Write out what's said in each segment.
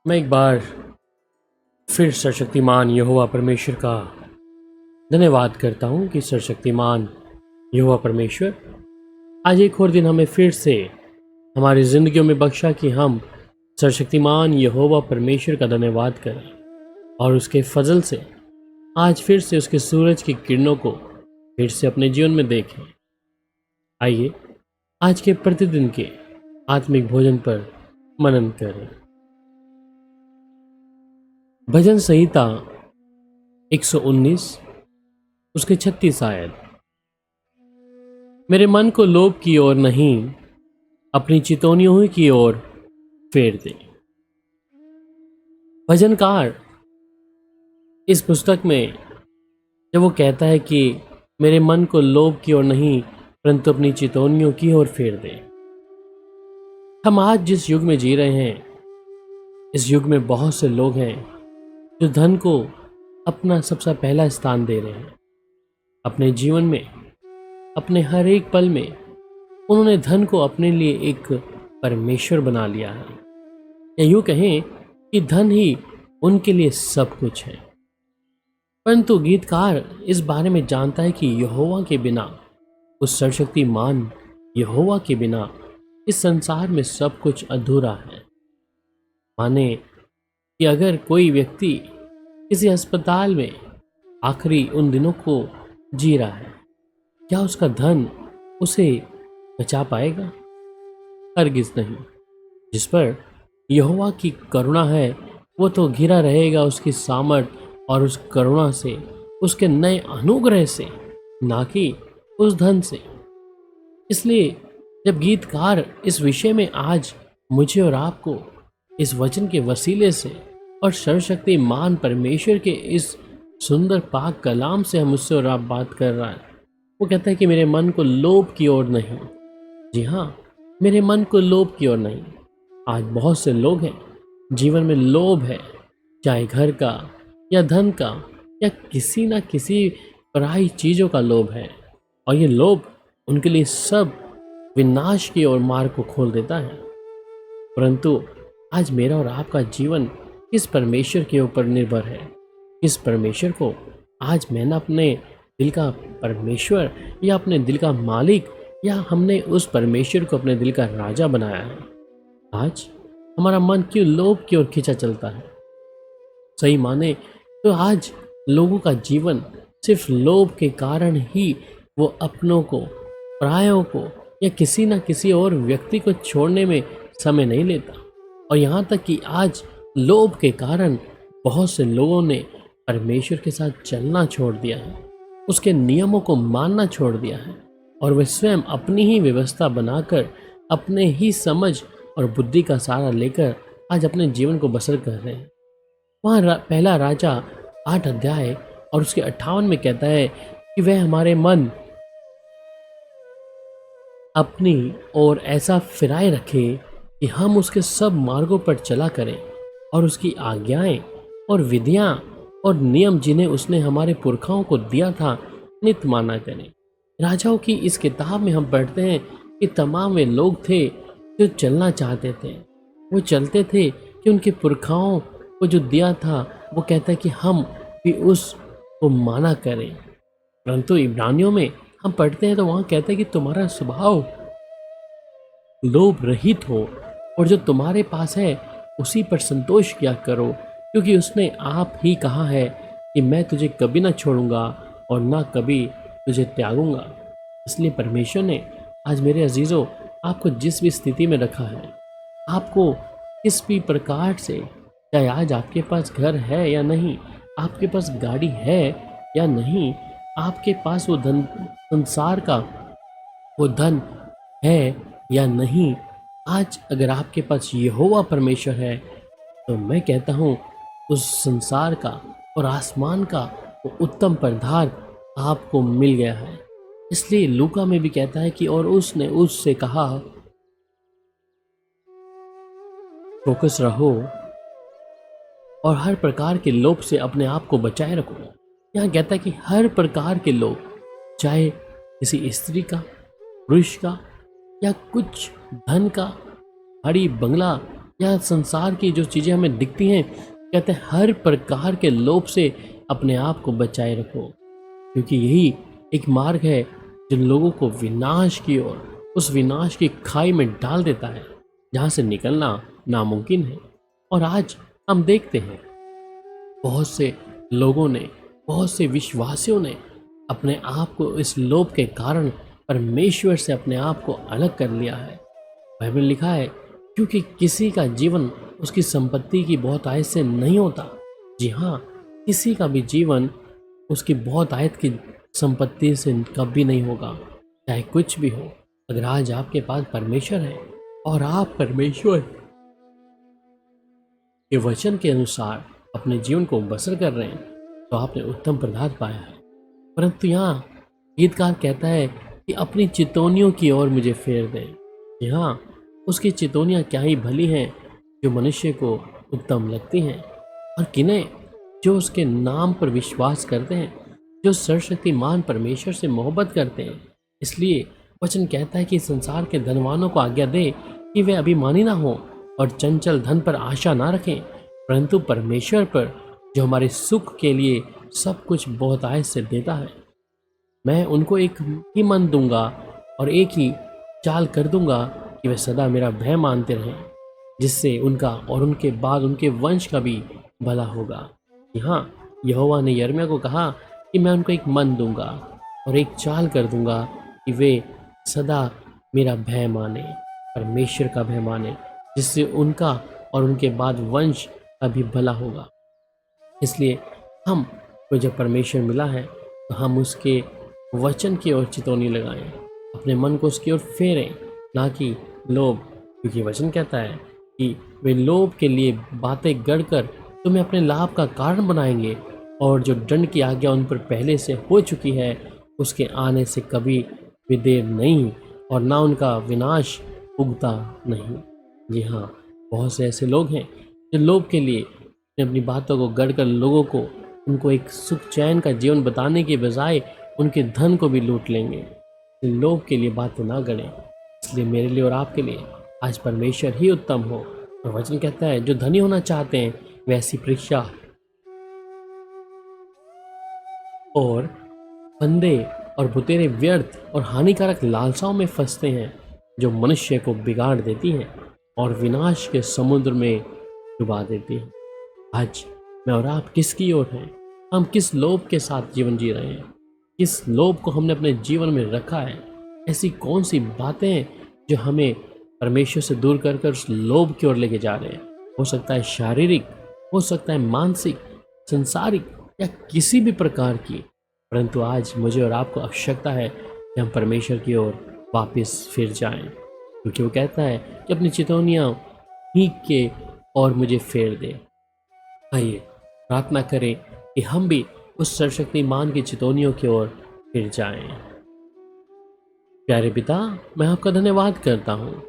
मैं एक बार फिर सर्वशक्तिमान यहोवा परमेश्वर का धन्यवाद करता हूँ कि सर्वशक्तिमान यहोवा परमेश्वर आज एक और दिन हमें फिर से हमारी ज़िंदगियों में बख्शा कि हम सर्वशक्तिमान यहोवा परमेश्वर का धन्यवाद करें और उसके फजल से आज फिर से उसके सूरज की किरणों को फिर से अपने जीवन में देखें। आइए आज के प्रतिदिन के आत्मिक भोजन पर मनन करें। भजन संहिता 119 उसके 36 आयत। मेरे मन को लोभ की ओर नहीं, अपनी चितौनियों ही की ओर फेर दे। भजनकार इस पुस्तक में जब वो कहता है कि मेरे मन को लोभ की ओर नहीं परंतु अपनी चितौनियों की ओर फेर दे। हम आज जिस युग में जी रहे हैं, इस युग में बहुत से लोग हैं जो धन को अपना सबसे पहला स्थान दे रहे हैं। अपने जीवन में, अपने हर एक पल में उन्होंने धन को अपने लिए एक परमेश्वर बना लिया है, या यूं कहें कि धन ही उनके लिए सब कुछ है। परंतु गीतकार इस बारे में जानता है कि यहोवा के बिना, उस सर्वशक्तिमान यहोवा के बिना इस संसार में सब कुछ अधूरा है। माने कि अगर कोई व्यक्ति किसी अस्पताल में आखिरी उन दिनों को जी रहा है, क्या उसका धन उसे बचा पाएगा? हरगिज नहीं। जिस पर यहोवा की करुणा है वो तो घिरा रहेगा उसकी सामर्थ और उस करुणा से, उसके नए अनुग्रह से, ना कि उस धन से। इसलिए जब गीतकार इस विषय में आज मुझे और आपको इस वचन के वसीले से और सर्वशक्तिमान परमेश्वर के इस सुंदर पाक कलाम से हम उससे और आप बात कर रहा है, वो कहता है कि मेरे मन को लोभ की ओर नहीं। जी हाँ, मेरे मन को लोभ की ओर नहीं। आज बहुत से लोग हैं, जीवन में लोभ है, चाहे घर का या धन का या किसी ना किसी पराई चीज़ों का लोभ है, और ये लोभ उनके लिए सब विनाश की ओर मार्ग को खोल देता है। परंतु आज मेरा और आपका जीवन किस परमेश्वर के ऊपर निर्भर है? किस परमेश्वर को आज मैंने अपने दिल का परमेश्वर या अपने दिल का मालिक, या हमने उस परमेश्वर को अपने दिल का राजा बनाया है? आज हमारा मन क्यों लोभ की ओर खींचा चलता है? सही माने तो आज लोगों का जीवन सिर्फ लोभ के कारण ही वो अपनों को, परायों को या किसी न किसी और व्यक्ति को छोड़ने में समय नहीं लेता। और यहाँ तक कि आज लोभ के कारण बहुत से लोगों ने परमेश्वर के साथ चलना छोड़ दिया है, उसके नियमों को मानना छोड़ दिया है, और वे स्वयं अपनी ही व्यवस्था बनाकर, अपने ही समझ और बुद्धि का सहारा लेकर आज अपने जीवन को बसर कर रहे हैं। वहाँ पहला राजा 8 अध्याय और उसके 58 में कहता है कि वह हमारे मन अपनी ओर ऐसा फिराए रखे कि हम उसके सब मार्गों पर चला करें, और उसकी आज्ञाएं और विधियां और नियम जिन्हें उसने हमारे पुरखाओं को दिया था नित माना करें। राजाओं की इस किताब में हम पढ़ते हैं कि तमाम वे लोग थे जो चलना चाहते थे, वो चलते थे कि उनके पुरखाओं को जो दिया था वो कहता है कि हम भी उसको माना करें। परंतु इब्रानियों में हम पढ़ते हैं तो वहाँ कहता है कि तुम्हारा स्वभाव लोभ रहित हो, और जो तुम्हारे पास है उसी पर संतोष किया करो, क्योंकि उसने आप ही कहा है कि मैं तुझे कभी ना छोड़ूंगा और ना कभी तुझे त्यागूंगा। इसलिए परमेश्वर ने आज मेरे अजीज़ों आपको जिस भी स्थिति में रखा है, आपको किस भी प्रकार से, चाहे आज आपके पास घर है या नहीं, आपके पास गाड़ी है या नहीं, आपके पास वो धन, संसार का वो धन है या नहीं, आज अगर आपके पास यहोवा परमेश्वर है तो मैं कहता हूँ उस संसार का और आसमान का वो उत्तम पदार्थ आपको मिल गया है। इसलिए लूका में भी कहता है कि और उसने उससे कहा, फोकस रहो और हर प्रकार के लोभ से अपने आप को बचाए रखो। यहाँ कहता है कि हर प्रकार के लोभ, चाहे किसी स्त्री का, पुरुष का, या कुछ धन का, गाड़ी बंगला या संसार की जो चीज़ें हमें दिखती हैं, कहते हैं हर प्रकार के लोभ से अपने आप को बचाए रखो, क्योंकि यही एक मार्ग है जो लोगों को विनाश की ओर, उस विनाश की खाई में डाल देता है जहाँ से निकलना नामुमकिन है। और आज हम देखते हैं बहुत से लोगों ने, बहुत से विश्वासियों ने अपने आप को इस लोभ के कारण परमेश्वर से अपने आप को अलग कर लिया है। बाइबल में लिखा है, क्योंकि किसी का जीवन उसकी संपत्ति की बहुत आयत से नहीं होता। जी हाँ, किसी का भी जीवन उसकी बहुत आयत की संपत्ति से कभी नहीं होगा, चाहे कुछ भी हो। अगर आज आपके पास परमेश्वर है और आप परमेश्वर के वचन के अनुसार अपने जीवन को बसर कर रहे हैं, तो आपने उत्तम पदार्थ पाया है। परंतु यहाँ गीतकार कहता है कि अपनी चितौनियों की ओर मुझे फेर दें। यहाँ उसकी चितौनियाँ क्या ही भली हैं जो मनुष्य को उत्तम लगती हैं, और किन्हें जो उसके नाम पर विश्वास करते हैं, जो सर्वशक्तिमान परमेश्वर से मोहब्बत करते हैं। इसलिए वचन कहता है कि संसार के धनवानों को आज्ञा दे कि वे अभिमानी ना हो और चंचल धन पर आशा ना रखें, परंतु परमेश्वर पर जो हमारे सुख के लिए सब कुछ बहुत आयत से देता है। मैं उनको एक ही मन दूंगा और एक ही चाल कर दूंगा कि वे सदा मेरा भय मानते रहें, जिससे उनका और उनके बाद उनके वंश का भी भला होगा। यहाँ यहोवा ने यिर्मयाह को कहा कि मैं उनको एक मन दूंगा और एक चाल कर दूंगा कि वे सदा मेरा भय माने, परमेश्वर का भय माने, जिससे उनका और उनके बाद वंश का भी भला होगा। इसलिए हम को जब परमेश्वर मिला है तो हम उसके वचन की ओर चितौनी लगाएं, अपने मन को उसकी ओर फेरें, ना कि लोभ, क्योंकि वचन कहता है कि वे लोभ के लिए बातें गढ़कर तुम्हें अपने लाभ का कारण बनाएंगे, और जो दंड की आज्ञा उन पर पहले से हो चुकी है उसके आने से कभी भी देर नहीं, और ना उनका विनाश उगता नहीं। जी हाँ, बहुत से ऐसे लोग हैं जो लोभ के लिए अपनी बातों को गढ़कर लोगों को, उनको एक सुख चैन का जीवन बताने के बजाय उनके धन को भी लूट लेंगे। लोभ के लिए बातें ना गढ़ें। इसलिए मेरे लिए और आपके लिए आज परमेश्वर ही उत्तम हो। और वचन कहता है जो धनी होना चाहते हैं वैसी परीक्षा और फंदे और बुतेरे व्यर्थ और हानिकारक लालसाओं में फंसते हैं, जो मनुष्य को बिगाड़ देती हैं और विनाश के समुद्र में डुबा देती हैं। आज मैं और आप किसकी ओर हैं? हम किस लोभ के साथ जीवन जी रहे हैं? किस लोभ को हमने अपने जीवन में रखा है? ऐसी कौन सी बातें हैं जो हमें परमेश्वर से दूर कर कर उस लोभ की ओर लेके जा रहे हैं? हो सकता है शारीरिक, हो सकता है मानसिक, संसारिक या किसी भी प्रकार की। परंतु आज मुझे और आपको आवश्यकता है कि हम परमेश्वर की ओर वापस फिर जाएं, क्योंकि वो कहता है कि अपनी चितौनियाँ ही के और मुझे फेर दे। आइए प्रार्थना करें कि हम भी उस सर्वशक्तिमान की चितौनियों की ओर फिर जाएं। प्यारे पिता, मैं आपका धन्यवाद करता हूँ।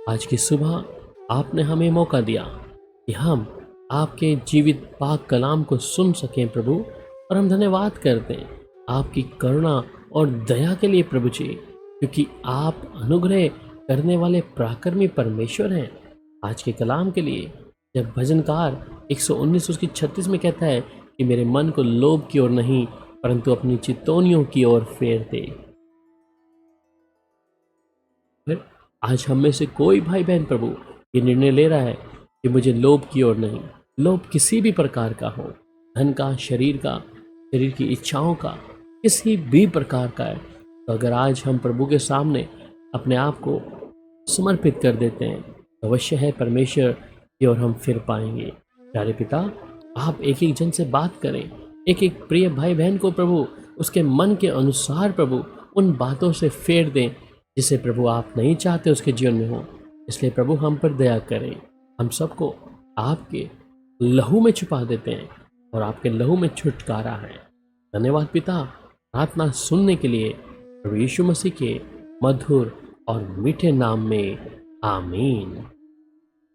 आज की सुबह आपने हमें मौका दिया कि हम आपके जीवित पाक कलाम को सुन सकें प्रभु, और हम धन्यवाद करते हैं आपकी करुणा और दया के लिए प्रभु जी, क्योंकि आप अनुग्रह करने वाले पराक्रमी परमेश्वर हैं। आज के कलाम के लिए जब भजनकार 119 उसकी 36 में कहता है कि मेरे मन को लोभ की ओर नहीं परंतु अपनी चितौनियों की ओर फेर दे। फिर आज हम में से कोई भाई बहन प्रभु ये निर्णय ले रहा है कि मुझे लोभ की ओर नहीं, लोभ किसी भी प्रकार का हो, धन का, शरीर का, शरीर की इच्छाओं का, किसी भी प्रकार का है, तो अगर आज हम प्रभु के सामने अपने आप को समर्पित कर देते हैं तो अवश्य है परमेश्वर की ओर हम फिर पाएंगे। प्यारे पिता, आप एक एक जन से बात करें, एक एक प्रिय भाई बहन को प्रभु उसके मन के अनुसार प्रभु उन बातों से फेर दें जिसे प्रभु आप नहीं चाहते उसके जीवन में हो। इसलिए प्रभु हम पर दया करें। हम सबको आपके लहू में छुपा देते हैं और आपके लहू में छुटकारा है। धन्यवाद पिता, प्रार्थना सुनने के लिए प्रभु यीशु मसीह के मधुर और मीठे नाम में, आमीन।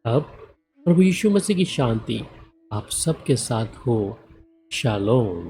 अब प्रभु यीशु मसीह की शांति आप सबके साथ हो। शालोम।